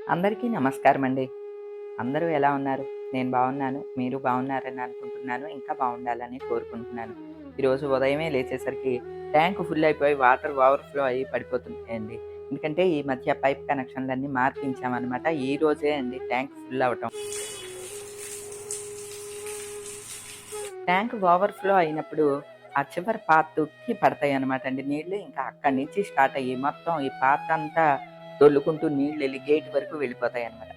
అందరికీ నమస్కారం అండి. అందరూ ఎలా ఉన్నారు? నేను బాగున్నాను. మీరు బాగున్నారని అనుకుంటున్నాను. ఇంకా బాగుండాలని కోరుకుంటున్నాను. ఈరోజు ఉదయమే లేచేసరికి ట్యాంక్ ఫుల్ అయిపోయి వాటర్ ఓవర్‌ఫ్లో అయ్యి పడిపోతున్నాయండి. ఎందుకంటే ఈ మధ్య పైప్ కనెక్షన్‌లన్నీ మార్పించామనమాట. ఈ రోజే అండి ట్యాంక్ ఫుల్ అవ్వటం. ట్యాంక్ ఓవర్‌ఫ్లో అయినప్పుడు ఆ చివరి పార్ట్‌కి పడతాయన్నమాట అండి నీళ్లు. ఇంకా అక్కడి నుంచి స్టార్ట్ అయ్యి మొత్తం ఈ పార్ట్ అంతా దొర్లుకుంటూ నీళ్ళెళ్ళి గేట్ వరకు వెళ్ళిపోతాయన్నమాట.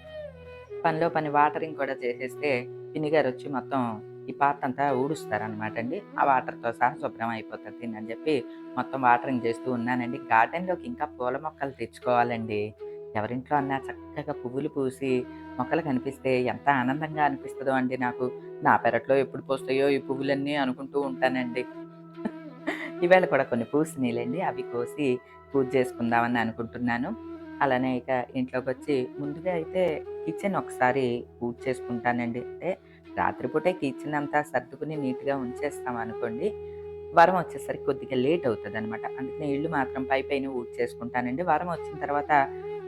పనిలో పని వాటరింగ్ కూడా చేసేస్తే పిన్ని గారొచ్చి మొత్తం ఈ పార్ట్ అంతా ఊడుస్తారనమాట అండి. ఆ వాటర్‌తో సహా శుభ్రం అయిపోతది అని చెప్పి మొత్తం వాటరింగ్ చేస్తూ ఉన్నానండి. గార్డెన్‌లోకి ఇంకా పూల మొక్కలు తెచ్చుకోవాలండి. ఎవరింట్లో అన్నా చక్కగా పువ్వులు పూసి మొక్కలు కనిపిస్తే ఎంత ఆనందంగా అనిపిస్తదో అండి నాకు. నా పెరట్లో ఎప్పుడు పూస్తాయో ఈ పువ్వులన్నీ అనుకుంటూ ఉంటానండి. ఈవేళ కూడా కొన్ని పూసినియిలెండి. అవి కోసి పూజ చేసుకుందామని అనుకుంటున్నాను. అలానే ఇక ఇంట్లోకొచ్చి ముందుగా అయితే కిచెన్ ఒకసారి పూజ చేసుకుంటానండి. అంటే రాత్రిపూటే కిచెన్ అంతా సర్దుకుని నీట్‌గా ఉంచేస్తామనుకోండి, వారం వచ్చేసరికి కొద్దిగా లేట్ అవుతదనమాట. అందుకనే ఇల్లు మాత్రం పైపైన ఊడ్చేసుకుంటానండి. వారం వచ్చిన తర్వాత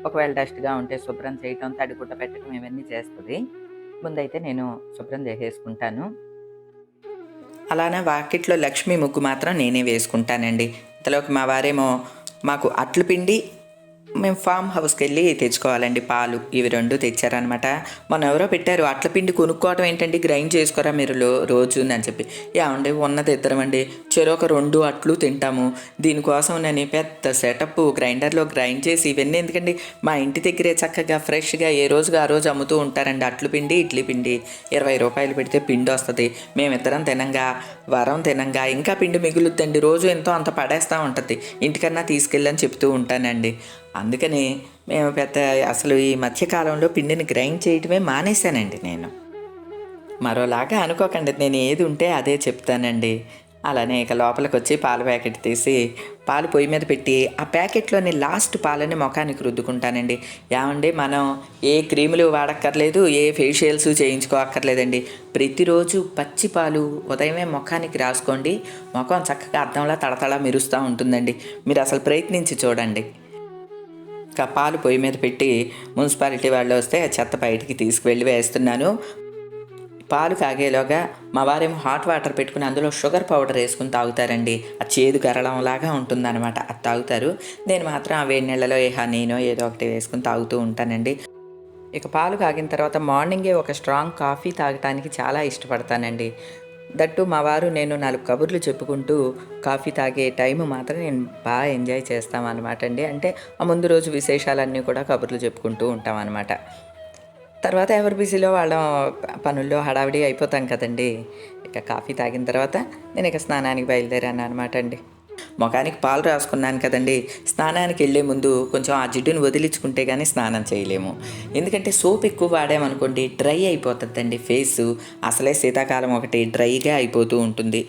ఒకవేళ డస్ట్‌గా ఉంటే శుభ్రం చేయటం, తడిగుడ్డ పెట్టడం ఇవన్నీ చేస్తది. ముందైతే నేను శుభ్రం చేసేసుకుంటాను. అలానే వాకిట్లో లక్ష్మీ ముగ్గు మాత్రం నేనే వేసుకుంటానండి. ఇంతలోకి మా వారేమో మాకు అట్లు పిండి మేము ఫామ్ హౌస్‌కెళ్ళి తెచ్చుకోవాలండి పాలు. ఇవి 2 తెచ్చారనమాట. మొన్న ఎవరో పెట్టారు అట్ల పిండి కొనుక్కోవడం ఏంటండి గ్రైండ్ చేసుకోరా మీరు రోజునని చెప్పి. ఏవండీ ఉన్నది ఇద్దరమండి. చెరొక 2 అట్లు తింటాము. దీనికోసమనని పెద్ద సెటప్పు గ్రైండర్‌లో గ్రైండ్ చేసి ఇవన్నీ ఎందుకండి మా ఇంటి దగ్గరే చక్కగా ఫ్రెష్‌గా ఏ రోజుకి ఆ రోజు అమ్ముతూ ఉంటారండి. అట్లు పిండి, ఇడ్లీ పిండి రూ. 20 పెడితే పిండొస్తది. మేమిద్దరం తినంగా, వారం తినంగా ఇంకా పిండి మిగులుద్దండి. రోజు ఎంతో అంత పడేస్తా ఉంటది. ఇంటికన్నా తీసుకెళ్ళని చెప్తూ ఉంటానండి. అందుకని మేము అసలు ఈ మధ్య కాలంలో పిండిని గ్రైండ్ చేయటమే మానేశానండి నేను. మరోలాగా అనుకోకండి నేను ఏది ఉంటే అదే చెప్తానండి. అలానే ఇక లోపలికొచ్చి పాల ప్యాకెట్ తీసి పాలు పొయ్యి మీద పెట్టి ఆ ప్యాకెట్లోని లాస్ట్ పాలని మొఖానికి రుద్దుకుంటానండి. ఏమండి మనం ఏ క్రీములు వాడక్కర్లేదు, ఏ ఫేషియల్స్ చేయించుకోక్కర్లేదండి. ప్రతిరోజు పచ్చి పాలు ఉదయమే మొఖానికి రాసుకోండి. మొఖం చక్కగా అద్దంలా తడతడ మెరుస్తూ ఉంటుందండి. మీరు అసలు ప్రయత్నించి చూడండి. పాలు పొయ్యి మీద పెట్టి మున్సిపాలిటీ వాళ్ళు వస్తే చెత్త బయటికి తీసుకువెళ్ళి వేస్తున్నాను. పాలు కాగేలోగా మా వారేమో హాట్ వాటర్ పెట్టుకుని అందులో షుగర్ పౌడర్ వేసుకుని తాగుతారండి. ఆ చేదు గరళంలాగా ఉంటుందన్నమాట. అది తాగుతారు. నేను మాత్రం ఆ వేడి నీళ్ళలో ఏ హనీనో ఏదో ఒకటి వేసుకుని తాగుతూ ఉంటానండి. ఇక పాలు కాగిన తర్వాత మార్నింగే ఒక స్ట్రాంగ్ కాఫీ తాగటానికి చాలా ఇష్టపడతానండి. దట్టు మా వారు నేను 4 కబుర్లు చెప్పుకుంటూ కాఫీ తాగే టైం మాత్రం నేను బాగా ఎంజాయ్ చేస్తామనమాట అండి. అంటే ఆ ముందు రోజు విశేషాలన్నీ కూడా కబుర్లు చెప్పుకుంటూ ఉంటామనమాట. తర్వాత ఎవరి బిజీలో వాళ్ళ పనుల్లో హడావిడి అయిపోతాం కదండీ. ఇక కాఫీ తాగిన తర్వాత నేను ఇక స్నానానికి బయలుదేరాను అనమాట అండి. మొఖానికి పాలు రాసుకున్నాను కదండీ! స్నానానికెళ్ళే ముందు కొంచెం ఆ జిడ్డుని వదిలించుకుంటే గానీ స్నానం చేయలేము. ఎందుకంటే సోప్ ఎక్కువ వాడామనుకోండి డ్రై అయిపోతదండి ఫేసు. అసలే శీతాకాలం ఒకటి డ్రైగా అయిపోతూ ఉంటుంది.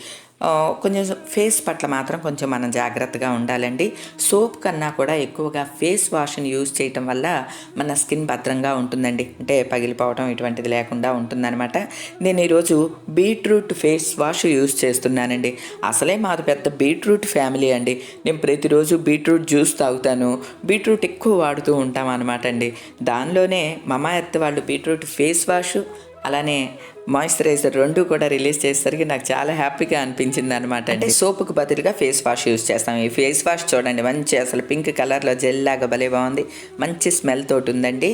కొంచెం ఫేస్ పట్ల మాత్రం కొంచెం మనం జాగ్రత్తగా ఉండాలండి. సోప్ కన్నా కూడా ఎక్కువగా ఫేస్ వాష్‌ని యూజ్ చేయటం వల్ల మన స్కిన్ భద్రంగా ఉంటుందండి. అంటే పగిలిపోవడం ఇటువంటిది లేకుండా ఉంటుందనమాట. నేను ఈరోజు బీట్రూట్ ఫేస్ వాష్ యూజ్ చేస్తున్నానండి. అసలే మాది పెద్ద బీట్రూట్ ఫ్యామిలీ అండి. నేను ప్రతిరోజు బీట్రూట్ జ్యూస్ తాగుతాను. బీట్రూట్ ఎక్కువ వాడుతూ ఉంటాం అనమాట అండి. దానిలోనే మమా ఎర్త్ వాళ్ళు బీట్రూట్ ఫేస్ వాష్ అలానే మాయిశ్చరైజర్ 2 కూడా రిలీజ్ చేసేసరికి నాకు చాలా హ్యాపీగా అనిపించిందనమాట అండి. అంటే సోపుకు బదులుగా ఫేస్ వాష్ యూజ్ చేస్తాం. ఈ ఫేస్ వాష్ చూడండి మంచి అసలు పింక్ కలర్‌లో జెల్ లాగా భలే బాగుంది. మంచి స్మెల్ తోటుందండి.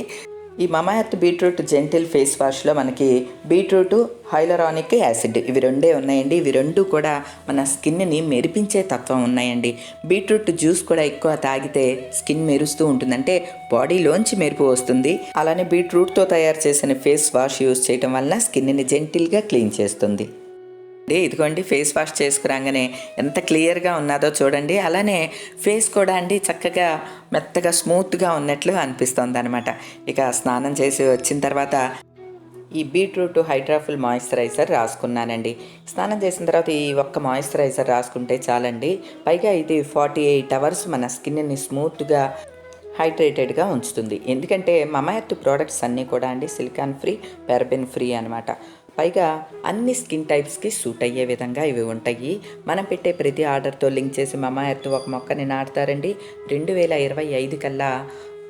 ఈ మమా ఎర్త్ బీట్రూట్ జెంటిల్ ఫేస్ వాష్‌లో మనకి బీట్రూటు, హైలరానిక్ యాసిడ్ ఇవి 2 ఉన్నాయండి. ఇవి 2 కూడా మన స్కిన్‌ని మెరిపించే తత్వం ఉన్నాయండి. బీట్రూట్ జ్యూస్ కూడా ఎక్కువ తాగితే స్కిన్ మెరుస్తూ ఉంటుంది. అంటే బాడీలోంచి మెరుపు వస్తుంది. అలానే బీట్రూట్‌తో తయారు చేసిన ఫేస్ వాష్ యూజ్ చేయటం వల్ల స్కిన్‌ని జెంటిల్‌గా క్లీన్ చేస్తుంది. ఇదిగోండి ఫేస్ వాష్ చేసుకురాగానే ఎంత క్లియర్‌గా ఉన్నాదో చూడండి. అలానే ఫేస్ కూడా అండి చక్కగా మెత్తగా స్మూత్‌గా ఉన్నట్లు అనిపిస్తోందనమాట. ఇక స్నానం చేసి వచ్చిన తర్వాత ఈ బీట్రూట్ హైడ్రాఫుల్ మాయిశ్చరైజర్ రాసుకున్నానండి. స్నానం చేసిన తర్వాత ఈ ఒక్క మాయిశ్చరైజర్ రాసుకుంటే చాలండి. పైగా ఇది 48 అవర్స్ మన స్కిన్‌ని స్మూత్‌గా హైడ్రేటెడ్‌గా ఉంచుతుంది. ఎందుకంటే మమా ఎర్త్ ప్రొడక్ట్స్ అన్నీ కూడా అండి సిలికాన్ ఫ్రీ, పారాబెన్ ఫ్రీ అనమాట. పైగా అన్ని స్కిన్ టైప్స్‌కి సూట్ అయ్యే విధంగా ఇవి ఉంటాయి. మనం పెట్టే ప్రతి ఆర్డర్‌తో లింక్ చేసి మమా ఎర్త్ ఒక మొక్కని నాటుతారండి. 2025 కల్లా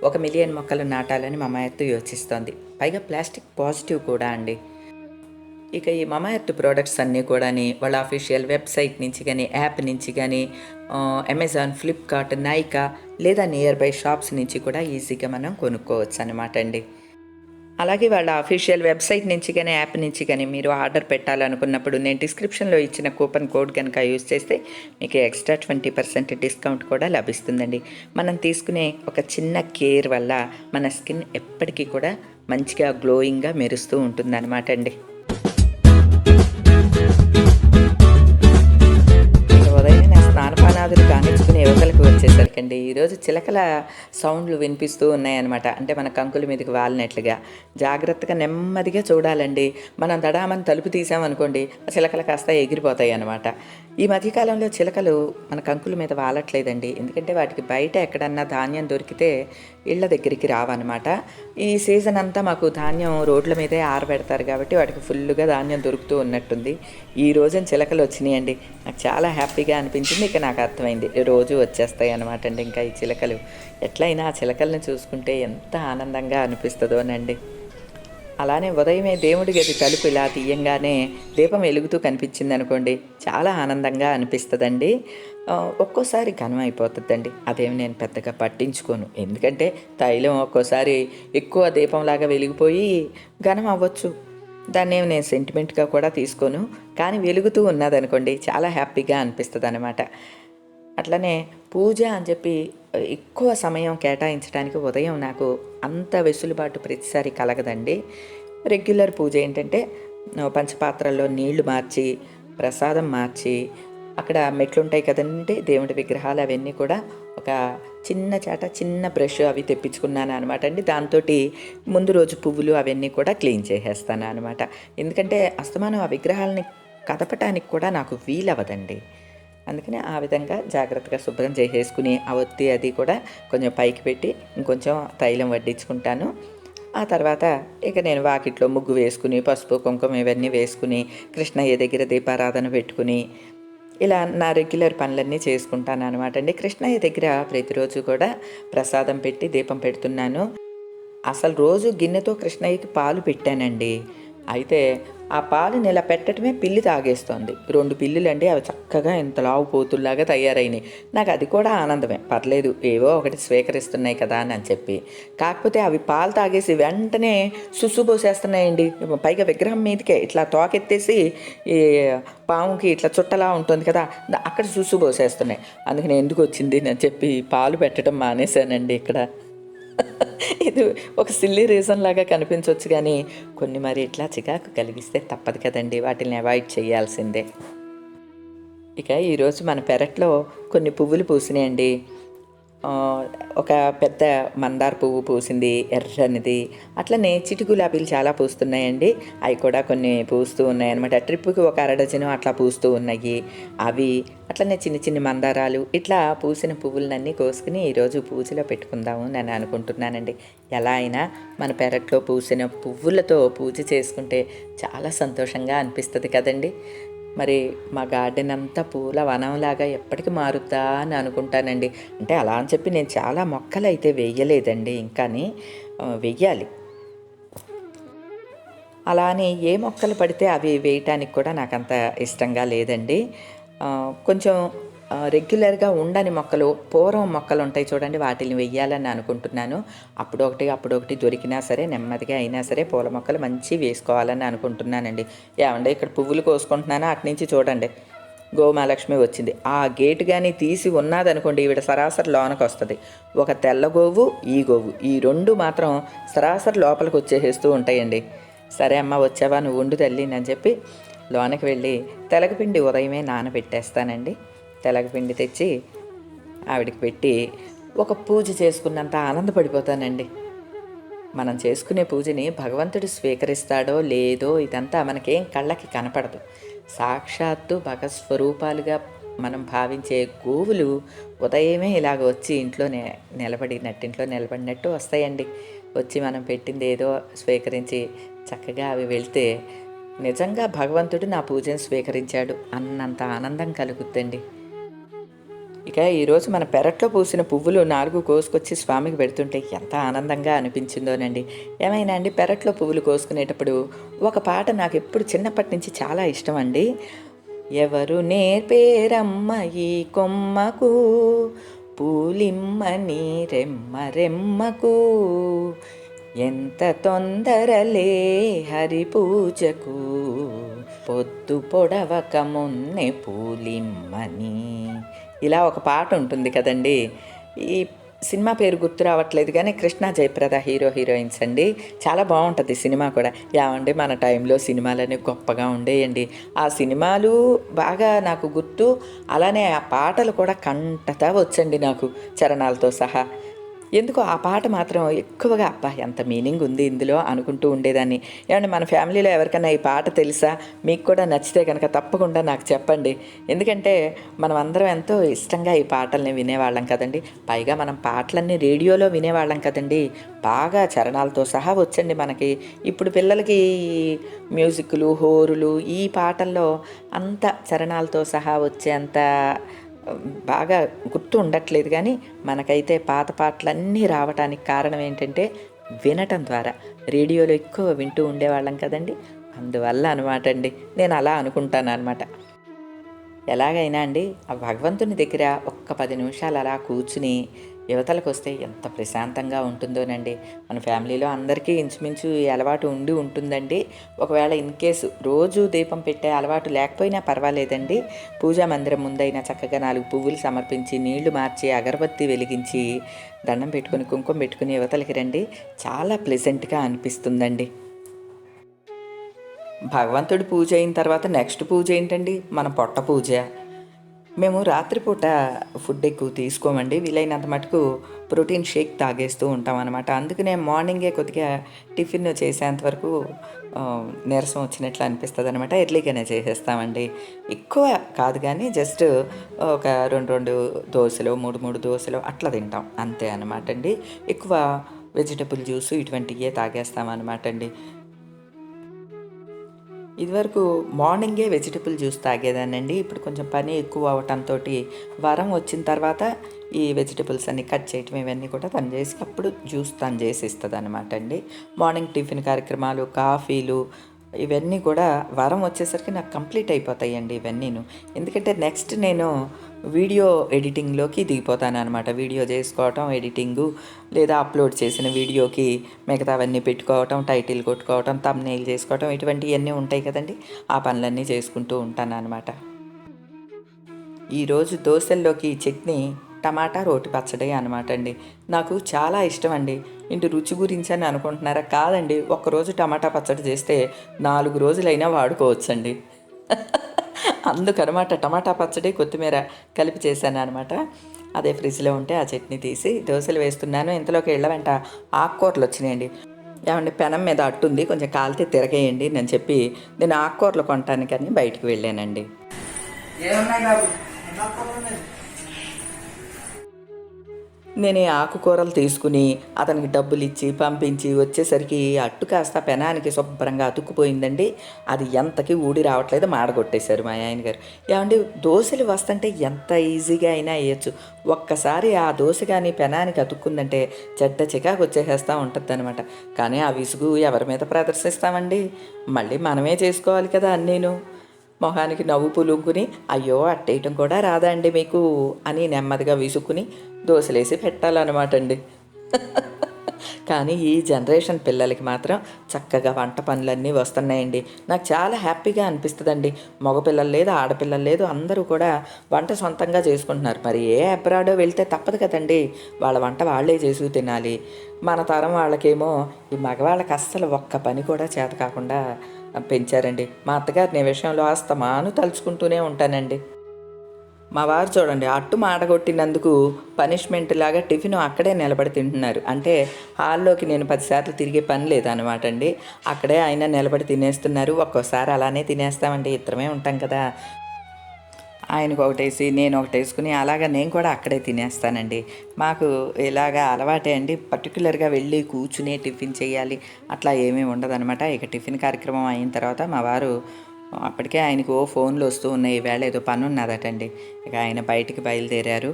1,000,000 మొక్కలు నాటాలని మమాయత్తు యోచిస్తోంది. పైగా ప్లాస్టిక్ పాజిటివ్ కూడా అండి. ఇక ఈ మమాయర్త్ ప్రోడక్ట్స్ అన్నీ కూడాని వాళ్ళ అఫీషియల్ వెబ్సైట్ నుంచి గానీ, యాప్ నుంచి గానీ, అమెజాన్, ఫ్లిప్‌కార్ట్, నైకా లేదా నియర్ బై షాప్స్ నుంచి కూడా ఈజీగా మనం కొనుక్కోవచ్చనమాట అండి. అలాగే వాళ్ళ అఫీషియల్ వెబ్సైట్ నుంచి గానీ, యాప్ నుంచి గానీ మీరు ఆర్డర్ పెట్టాలనుకున్నప్పుడు నేను డిస్క్రిప్షన్‌లో ఇచ్చిన కూపన్ కోడ్ గనక యూజ్ చేస్తే మీకు ఎక్స్‌ట్రా 20% డిస్కౌంట్ కూడా లభిస్తుందండి. మనం తీసుకునే ఒక చిన్న కేర్ వల్ల మన స్కిన్ ఎప్పటికీ కూడా మంచిగా గ్లోయింగ్‌గా మెరుస్తూ ఉంటుందనమాట అండి. ఇక ఉదయమే నా స్నానపానాదులు కానిచ్చుకుని యువతలకు వచ్చేసరికండి ఈరోజు చిలకల సౌండ్లు వినిపిస్తూ ఉన్నాయన్నమాట. అంటే మన కంకుల మీదకి వాలినట్లుగా. జాగ్రత్తగా నెమ్మదిగా చూడాలండి. మనం దడామని తలుపు తీసామనుకోండి ఆ చిలకలు కాస్త ఎగిరిపోతాయి అన్నమాట. ఈ మధ్యకాలంలో చిలకలు మన కంకుల మీద వాలట్లేదండి. ఎందుకంటే వాటికి బయట ఎక్కడన్నా ధాన్యం దొరికితే ఇళ్ళ దగ్గరికి రావన్నమాట. ఈ సీజన్ అంతా మాకు ధాన్యం రోడ్ల మీదే ఆరబెడతారు కాబట్టి వాటికి ఫుల్లుగా ధాన్యం దొరుకుతూ ఉన్నట్టుంది. ఈ రోజున చిలకలు వచ్చినాయండి. నాకు చాలా హ్యాపీగా అనిపించింది. ఇక నాకు అర్థమైంది రోజు వచ్చేస్తాయి అనమాట అండి. ఇంకా ఈ చిలకలు ఎట్లయినా ఆ చిలకల్ని చూసుకుంటే ఎంత ఆనందంగా అనిపిస్తుందోనండి. అలానే ఉదయమే దేవుడి గది తలుపు ఇలా తీయంగానే దీపం వెలుగుతూ కనిపించింది అనుకోండి చాలా ఆనందంగా అనిపిస్తుందండి. ఒక్కోసారి ఘనం అయిపోతుందండి. అదేమి నేను పెద్దగా పట్టించుకోను. ఎందుకంటే తైలం ఒక్కోసారి ఎక్కువ దీపంలాగా వెలిగిపోయి ఘనం అవ్వచ్చు. దాన్నేమి నేను సెంటిమెంట్గా కూడా తీసుకోను. కానీ వెలుగుతూ ఉన్నదనుకోండి చాలా హ్యాపీగా అనిపిస్తుంది అనమాట. అట్లనే పూజ అని చెప్పి ఎక్కువ సమయం కేటాయించడానికి ఉదయం నాకు అంత వెసులుబాటు ప్రతిసారి కలగదండి. రెగ్యులర్ పూజ ఏంటంటే పంచపాత్రల్లో నీళ్లు మార్చి, ప్రసాదం మార్చి, అక్కడ మెట్లుంటాయి కదండి దేవుడి విగ్రహాలు అవన్నీ కూడా ఒక చిన్న చాట, చిన్న బ్రష్ అవి తెప్పించుకున్నాను అనమాట అండి. దాంతో ముందు రోజు పువ్వులు అవన్నీ కూడా క్లీన్ చేసేస్తాను అనమాట. ఎందుకంటే అస్తమానం ఆ విగ్రహాలని కదపటానికి కూడా నాకు వీలవదండి. అందుకని ఆ విధంగా జాగ్రత్తగా శుభ్రం చేసేసుకుని ఆ ఒత్తి అది కూడా కొంచెం పైకి పెట్టి ఇంకొంచెం తైలం వడ్డించుకుంటాను. ఆ తర్వాత ఇక నేను వాకిట్లో ముగ్గు వేసుకుని పసుపు కుంకుమ ఇవన్నీ వేసుకుని కృష్ణయ్య దగ్గర దీపారాధన పెట్టుకుని ఇలా నా రెగ్యులర్ పనులన్నీ చేసుకుంటాను అనమాట అండి. కృష్ణయ్య దగ్గర ప్రతిరోజు కూడా ప్రసాదం పెట్టి దీపం పెడుతున్నాను. అసలు రోజు గిన్నెతో కృష్ణయ్యకి పాలు పెట్టానండి. అయితే ఆ పాలుని ఇలా పెట్టడమే పిల్లి తాగేస్తోంది. 2 పిల్లులండి. అవి చక్కగా ఇంత లావు పోతుల్లాగా తయారైనాయి. నాకు అది కూడా ఆనందమే. పర్లేదు ఏవో ఒకటి స్వీకరిస్తున్నాయి కదా అని చెప్పి. కాకపోతే అవి పాలు తాగేసి వెంటనే సుస్సు పోసేస్తున్నాయండి. పైగా విగ్రహం మీదకే ఇట్లా తోకెత్తేసి ఈ పాముకి ఇట్లా చుట్టలా ఉంటుంది కదా అక్కడ సుస్సు పోసేస్తున్నాయి. అందుకని ఎందుకు వచ్చింది అని చెప్పి పాలు పెట్టడం మానేశానండి ఇక్కడ. ఇది ఒక సిల్లీ రీజన్ లాగా కనిపించవచ్చు కానీ కొన్ని మరి ఇట్లా చికాకు కలిగిస్తే తప్పదు కదండి. వాటిని అవాయిడ్ చేయాల్సిందే. ఇక ఈరోజు మన పెరట్లో కొన్ని పువ్వులు పూసినాయండి. ఒక పెద్ద మందార పువ్వు పూసింది, ఎర్రనిది. అట్లనే చిటి గులాబీలు చాలా పూస్తున్నాయండి. అవి కూడా కొన్ని పూస్తూ ఉన్నాయన్నమాట. ట్రిప్పుకి ఒక అరడజను అట్లా పూస్తూ ఉన్నాయి. అవి అట్లనే చిన్న చిన్న మందారాలు ఇట్లా పూసిన పువ్వులన్నీ కోసుకుని ఈరోజు పూజలో పెట్టుకుందాము నేను అనుకుంటున్నానండి. ఎలా అయినా మన పెరట్లో పూసిన పువ్వులతో పూజ చేసుకుంటే చాలా సంతోషంగా అనిపిస్తుంది కదండి. మరి మా గార్డెన్ అంతా పూల వనంలాగా ఎప్పటికి మారుద్దా అని అనుకుంటానండి. అంటే అలా అని చెప్పి నేను చాలా మొక్కలు అయితే వేయలేదండి ఇంకాని వెయ్యాలి. అలా అని ఏ మొక్కలు పడితే అవి వేయటానికి కూడా నాకంత ఇష్టంగా లేదండి. కొంచెం రెగ్యులర్గా ఉండని మొక్కలు, పూర్వం మొక్కలు ఉంటాయి చూడండి వాటిని వెయ్యాలని అనుకుంటున్నాను. అప్పుడొకటి దొరికినా సరే నెమ్మదిగా అయినా సరే పూల మొక్కలు మంచి వేసుకోవాలని అనుకుంటున్నానండి. ఏమంటే ఇక్కడ పువ్వులు కోసుకుంటున్నానా అటు నుంచి చూడండి గోమహాలక్ష్మి వచ్చింది. ఆ గేటు కానీ తీసి ఉన్నదనుకోండి ఈవిడ సరాసరి లోనకు వస్తుంది. ఒక తెల్ల గోవు, ఈ గోవు ఈ 2 మాత్రం సరాసరి లోపలికి వచ్చేసేస్తూ ఉంటాయండి. సరే అమ్మ వచ్చావా నువ్వు ఉండు తల్లి అని చెప్పి లోనకి వెళ్ళి తెలగపిండి ఉదయమే నానబెట్టేస్తానండి. తెలగపిండి తెచ్చి ఆవిడికి పెట్టి ఒక పూజ చేసుకున్నంత ఆనందపడిపోతానండి. మనం చేసుకునే పూజని భగవంతుడు స్వీకరిస్తాడో లేదో ఇదంతా మనకేం కళ్ళకి కనపడదు. సాక్షాత్తు భగస్వరూపాలుగా మనం భావించే గోవులు ఉదయమే ఇలాగ వచ్చి ఇంట్లో నిలబడినట్టు వస్తాయండి. వచ్చి మనం పెట్టింది ఏదో స్వీకరించి చక్కగా అవి వెళ్తే నిజంగా భగవంతుడు నా పూజను స్వీకరించాడు అన్నంత ఆనందం కలుగుద్దండి. ఇక ఈరోజు మన పెరట్లో పూసిన పువ్వులు 4 కోసుకొచ్చి స్వామికి పెడుతుంటే ఎంత ఆనందంగా అనిపించిందోనండి. ఏమైనా అండి పెరట్లో పువ్వులు కోసుకునేటప్పుడు ఒక పాట నాకు ఎప్పుడు చిన్నప్పటి నుంచి చాలా ఇష్టం అండి. ఎవరు నేర్పేరమ్మ ఈ కొమ్మకు పూలిమ్మని రెమ్మ రెమ్మకు ఎంత తొందరలే హరి పూజకు పొద్దు పొడవక మున్నె పూలిమ్మని. ఇలా ఒక పాట ఉంటుంది కదండి. ఈ సినిమా పేరు గుర్తు రావట్లేదు కానీ కృష్ణ జయప్రద హీరోయిన్స్ అండి. చాలా బాగుంటుంది సినిమా కూడా. ఏమండి మన టైంలో సినిమాలన్నీ గొప్పగా ఉండేయండి. ఆ సినిమాలు బాగా నాకు గుర్తు, అలానే ఆ పాటలు కూడా కంటతా వచ్చండి నాకు చరణాలతో సహా. ఎందుకో ఆ పాట మాత్రం ఎక్కువగా అబ్బా ఎంత మీనింగ్ ఉంది ఇందులో అనుకుంటూ ఉండేదాన్ని. ఏమంటే మన ఫ్యామిలీలో ఎవరికైనా ఈ పాట తెలుసా, మీకు కూడా నచ్చితే కనుక తప్పకుండా నాకు చెప్పండి. ఎందుకంటే మనం అందరం ఎంతో ఇష్టంగా ఈ పాటల్ని వినేవాళ్ళం కదండి. పైగా మనం పాటలన్నీ రేడియోలో వినేవాళ్ళం కదండి. బాగా చరణాలతో సహా వచ్చండి మనకి. ఇప్పుడు పిల్లలకి మ్యూజిక్లు హోరులు ఈ పాటల్లో అంత చరణాలతో సహా వచ్చేంత బాగా గుర్తు ఉండట్లేదు. కానీ మనకైతే పాత పాటలన్నీ రావటానికి కారణం ఏంటంటే వినటం ద్వారా. రేడియోలో ఎక్కువ వింటూ ఉండేవాళ్ళం కదండి, అందువల్ల అనమాట అండి. నేను అలా అనుకుంటాను అనమాట. ఎలాగైనా అండి ఆ భగవంతుని దగ్గర ఒక్క 10 నిమిషాలు అలా కూర్చుని యువతలకు వస్తే ఎంత ప్రశాంతంగా ఉంటుందోనండి. మన ఫ్యామిలీలో అందరికీ ఇంచుమించు ఈ అలవాటు ఉంటుందండి. ఒకవేళ ఇన్ కేసు రోజు దీపం పెట్టే అలవాటు లేకపోయినా పర్వాలేదండి. పూజా మందిరం ముందైనా చక్కగా 4 పువ్వులు సమర్పించి నీళ్లు మార్చి అగరబత్తి వెలిగించి దండం పెట్టుకుని కుంకుమ పెట్టుకుని యువతలకి రండి. చాలా ప్లెజెంట్గా అనిపిస్తుందండి. భగవంతుడి పూజ అయిన తర్వాత నెక్స్ట్ పూజ ఏంటండి, మన పొట్ట పూజ. మేము రాత్రిపూట ఫుడ్ ఎక్కువ తీసుకోమండి. వీలైనంత మటుకు ప్రోటీన్ షేక్ తాగేస్తూ ఉంటాం అనమాట. అందుకనే మార్నింగే కొద్దిగా టిఫిన్ చేసేంత వరకు నీరసం వచ్చినట్లు అనిపిస్తుంది అనమాట. ఎర్లీగానే చేసేస్తామండి. ఎక్కువ కాదు కానీ జస్ట్ ఒక 2 దోశలు 3 దోశలు అట్లా తింటాం అంతే అనమాట అండి. ఎక్కువ వెజిటబుల్ జ్యూస్ ఇటువంటివే తాగేస్తామన్నమాట అండి. ఇదివరకు మార్నింగే వెజిటబుల్ జ్యూస్ తాగేదానండి. ఇప్పుడు కొంచెం పని ఎక్కువ అవటంతో వారం వచ్చిన తర్వాత ఈ వెజిటబుల్స్ అన్నీ కట్ చేయటం ఇవన్నీ కూడా తను చేసి అప్పుడు జ్యూస్ తను చేసి ఇస్తుంది అనమాట అండి. మార్నింగ్ టిఫిన్ కార్యక్రమాలు, కాఫీలు ఇవన్నీ కూడా వారం వచ్చేసరికి నాకు కంప్లీట్ అయిపోతాయండి ఇవన్నీను. ఎందుకంటే నెక్స్ట్ నేను వీడియో ఎడిటింగ్లోకి దిగిపోతాను అనమాట. వీడియో చేసుకోవటం, ఎడిటింగు, లేదా అప్లోడ్ చేసిన వీడియోకి మిగతావన్నీ పెట్టుకోవటం, టైటిల్ కొట్టుకోవటం, థంబ్నెయిల్ చేసుకోవటం ఇటువంటివన్నీ ఉంటాయి కదండి. ఆ పనులన్నీ చేసుకుంటూ ఉంటాను అనమాట. ఈరోజు దోశల్లోకి చట్నీ టమాటా రోటి పచ్చడి అనమాట అండి. నాకు చాలా ఇష్టం అండి. ఇంటి రుచి గురించి అని అనుకుంటున్నారా? కాదండి, ఒక్కరోజు టమాటా పచ్చడి చేస్తే 4 రోజులైనా వాడుకోవచ్చండి. అందుకనమాట టమాటా పచ్చడి కొత్తిమీర కలిపి చేశాను అనమాట. అదే ఫ్రిడ్జ్లో ఉంటే ఆ చట్నీ తీసి దోశలు వేస్తున్నాను. ఇంతలోకి ఇళ్ళ వెంట ఆకుకూరలు వచ్చినాయండి. ఏమండి పెనం మీద అట్టుంది, కొంచెం కాలితే తిరగేయండి అని చెప్పి నేను ఆకుకూరలు కొనటానికని బయటికి వెళ్ళానండి. నేను ఈ ఆకుకూరలు తీసుకుని అతనికి డబ్బులు ఇచ్చి పంపించి వచ్చేసరికి అట్టు కాస్త పెనానికి శుభ్రంగా అతుక్కుపోయిందండి. అది ఎంతకి ఊడి రావట్లేదు, మాడగొట్టేశారు మా ఆయన గారు. ఏమండి దోశలు వస్తుంటే ఎంత ఈజీగా అయినా వేయచ్చు. ఒక్కసారి ఆ దోశ కానీ పెనానికి అతుక్కుందంటే చెడ్డ చికాకు వచ్చేసేస్తూ ఉంటుంది అనమాట. కానీ ఆ విసుగు ఎవరి మీద ప్రదర్శిస్తామండి? మళ్ళీ మనమే చేసుకోవాలి కదా అన్నీను. మొహానికి నవ్వు పులుంకుని అయ్యో అట్టేయటం కూడా రాదా అండి మీకు అని నెమ్మదిగా విసుక్కుని దోశలేసి పెట్టాలన్నమాట అండి. కానీ ఈ జనరేషన్ పిల్లలకి మాత్రం చక్కగా వంట పనులన్నీ వస్తున్నాయండి. నాకు చాలా హ్యాపీగా అనిపిస్తుందండి. మగపిల్లలు లేదు, ఆడపిల్లలు లేదు, అందరూ కూడా వంట సొంతంగా చేసుకుంటున్నారు. మరి ఏ అబ్రాడో వెళ్తే తప్పదు కదండి, వాళ్ళ వంట వాళ్ళే చేసి తినాలి. మన తరం వాళ్ళకేమో ఈ మగవాళ్ళకి అస్సలు ఒక్క పని కూడా చేత కాకుండా పెంచారండి. మా అత్తగారిని విషయంలో అస్తమాను తలుచుకుంటూనే ఉంటానండి. మా వారు చూడండి అట్టు మాడగొట్టినందుకు పనిష్మెంట్ లాగా టిఫిన్ అక్కడే నిలబడి తింటున్నారు. అంటే హాల్లోకి నేను 10 సార్లు తిరిగే పని లేదనమాట అండి. అక్కడే ఆయన నిలబడి తినేస్తున్నారు. ఒక్కోసారి అలానే తినేస్తామండి, ఇద్దరమే ఉంటాం కదా. ఆయనకు ఒకటేసి నేను ఒకటి వేసుకుని అలాగా నేను కూడా అక్కడే తినేస్తానండి. మాకు ఇలాగా అలవాటే అండి. పర్టికులర్గా వెళ్ళి కూర్చుని టిఫిన్ చేయాలి అట్లా ఏమీ ఉండదనమాట. ఇక టిఫిన్ కార్యక్రమం అయిన తర్వాత మా వారు అప్పటికే ఆయనకు ఫోన్లు వస్తూ ఉన్నాయి. ఈవేళ ఏదో పని ఉన్నదటండి. ఇక ఆయన బయటికి బయలుదేరారు.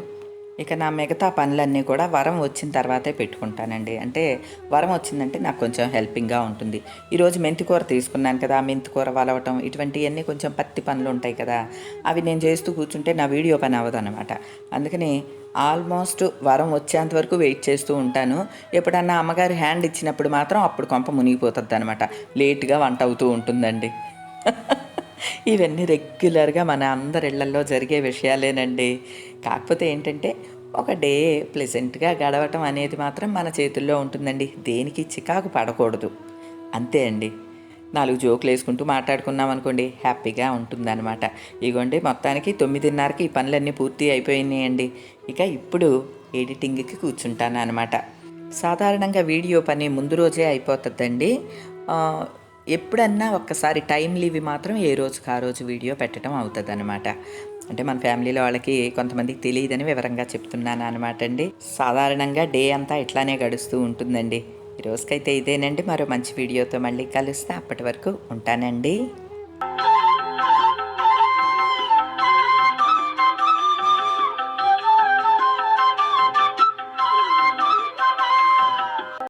ఇక నా మిగతా పనులన్నీ కూడా వరం వచ్చిన తర్వాతే పెట్టుకుంటానండి. అంటే వరం వచ్చిందంటే నాకు కొంచెం హెల్పింగ్‌గా ఉంటుంది. ఈరోజు మెంతికూర తీసుకున్నాను కదా! ఆ మెంతికూర వలవటం ఇటువంటియన్నీ కొంచెం పత్తి పనులు ఉంటాయి కదా! అవి నేను చేస్తూ కూర్చుంటే నా వీడియో పని అవ్వదనమాట. అందుకని ఆల్మోస్ట్ వరం వచ్చేంత వరకు వెయిట్ చేస్తూ ఉంటాను. ఎప్పుడన్నా అమ్మగారు హ్యాండ్ ఇచ్చినప్పుడు మాత్రం అప్పుడు కొంప మునిగిపోతదనమాట. లేట్‌గా వంట అవుతూ ఉంటుందండి. ఇవన్నీ రెగ్యులర్‌గా మన అందరి ఇళ్లల్లో జరిగే విషయాలేనండి. కాకపోతే ఏంటంటే, ఒక డే ప్లెజెంట్‌గా గడవటం అనేది మాత్రం మన చేతుల్లో ఉంటుందండి. దేనికి చికాకు పడకూడదు. అంతే అండి. 4 జోకులేసుకుంటూ మాట్లాడుకున్నామనుకోండి హ్యాపీగా ఉంటుందనమాట. ఇగోండి మొత్తానికి 9:30కి ఈ పనులన్నీ పూర్తి అయిపోయినాయండి. ఇక ఇప్పుడు ఎడిటింగ్‌కి కూర్చుంటాననమాట. సాధారణంగా వీడియో పని ముందు రోజే అయిపోతదండి. ఆహ్, ఎప్పుడన్నా ఒక్కసారి టైమ్‌లీవి మాత్రం ఏ రోజుకి ఆ రోజు వీడియో పెట్టడం అవుతదనమాట. అంటే మన ఫ్యామిలీలో వాళ్ళకి కొంతమందికి తెలీదని వివరంగా చెప్తున్నాననమాట అండి. సాధారణంగా డే అంతా ఇట్లానే గడుస్తూ ఉంటుందండి. ఈ రోజుకైతే ఇదేనండి. మరో మంచి వీడియోతో మళ్ళీ కలుస్తా. అప్పటి వరకు ఉంటానండి.